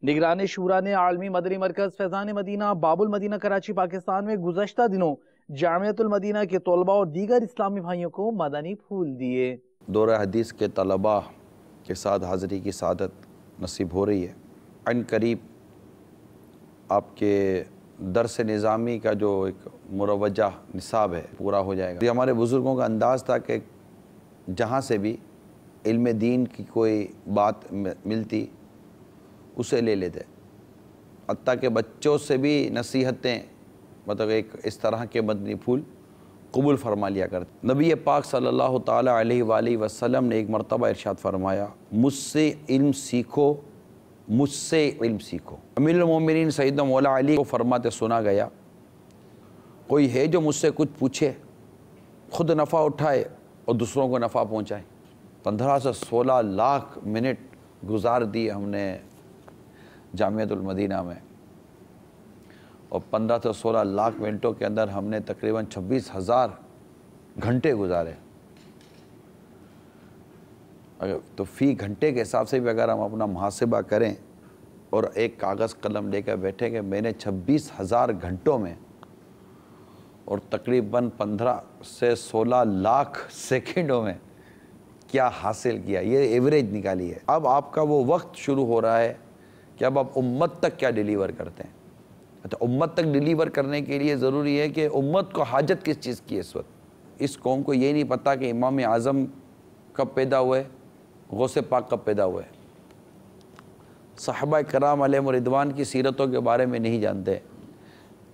نگران شورا نے عالمی مدنی مرکز فیضان مدینہ باب المدینہ کراچی پاکستان میں گزشتہ دنوں جامعۃ المدینہ کے طلباء اور دیگر اسلامی بھائیوں کو مدنی پھول دیے۔ دورہ حدیث کے طلباء کے ساتھ حاضری کی سعادت نصیب ہو رہی ہے۔ عن قریب آپ کے درس نظامی کا جو ایک مروجہ نصاب ہے پورا ہو جائے گا۔ یہ ہمارے بزرگوں کا انداز تھا کہ جہاں سے بھی علم دین کی کوئی بات ملتی اسے لے لیتے، حتیٰ کہ بچوں سے بھی نصیحتیں مطلب ایک اس طرح کے مدنی پھول قبول فرما لیا کرتے۔ نبی پاک صلی اللہ تعالیٰ علیہ وآلہ وسلم نے ایک مرتبہ ارشاد فرمایا، مجھ سے علم سیکھو، مجھ سے علم سیکھو۔ امیر المومنین سیدنا مولا علی کو فرماتے سنا گیا، کوئی ہے جو مجھ سے کچھ پوچھے، خود نفع اٹھائے اور دوسروں کو نفع پہنچائے۔ 15 سے 16 لاکھ منٹ گزار دی ہم نے جامعۃ المدینہ میں، اور 15 سے 16 لاکھ منٹوں کے اندر ہم نے تقریباً 26,000 گھنٹے گزارے۔ تو فی گھنٹے کے حساب سے بھی اگر ہم اپنا محاسبہ کریں اور ایک کاغذ قلم لے کر بیٹھیں کہ میں نے 26,000 گھنٹوں میں اور تقریباً 15 سے 16 لاکھ سیکنڈوں میں کیا حاصل کیا، یہ ایوریج نکالی ہے۔ اب آپ کا وہ وقت شروع ہو رہا ہے کہ اب آپ امت تک کیا ڈیلیور کرتے ہیں۔ تو امت تک ڈیلیور کرنے کے لیے ضروری ہے کہ امت کو حاجت کس چیز کی ہے اس وقت۔ اس قوم کو یہ نہیں پتہ کہ امام اعظم کب پیدا ہوئے، غوث پاک کب پیدا ہوئے، صحابہ کرام علیہم رضوان کی سیرتوں کے بارے میں نہیں جانتے،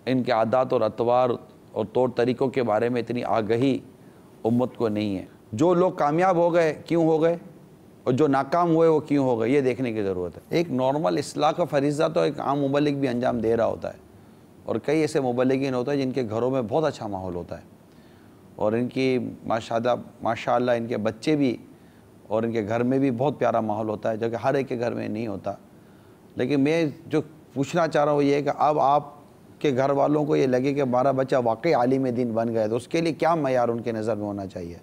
ان کے عادات اور اطوار اور طور طریقوں کے بارے میں اتنی آگہی امت کو نہیں ہے۔ جو لوگ کامیاب ہو گئے کیوں ہو گئے اور جو ناکام ہوئے وہ کیوں ہو گئے، یہ دیکھنے کی ضرورت ہے۔ ایک نارمل اصلاح کا فریضہ تو ایک عام مبلغ بھی انجام دے رہا ہوتا ہے، اور کئی ایسے مبلغین ہوتے ہیں جن کے گھروں میں بہت اچھا ماحول ہوتا ہے، اور ان کی ماشاءاللہ ان کے بچے بھی اور ان کے گھر میں بھی بہت پیارا ماحول ہوتا ہے، جو کہ ہر ایک کے گھر میں نہیں ہوتا۔ لیکن میں جو پوچھنا چاہ رہا ہوں یہ ہے کہ اب آپ کے گھر والوں کو یہ لگے کہ ہمارا بچہ واقعی عالم دین بن گئے، تو اس کے لیے کیا معیار ان کے نظر میں ہونا چاہیے؟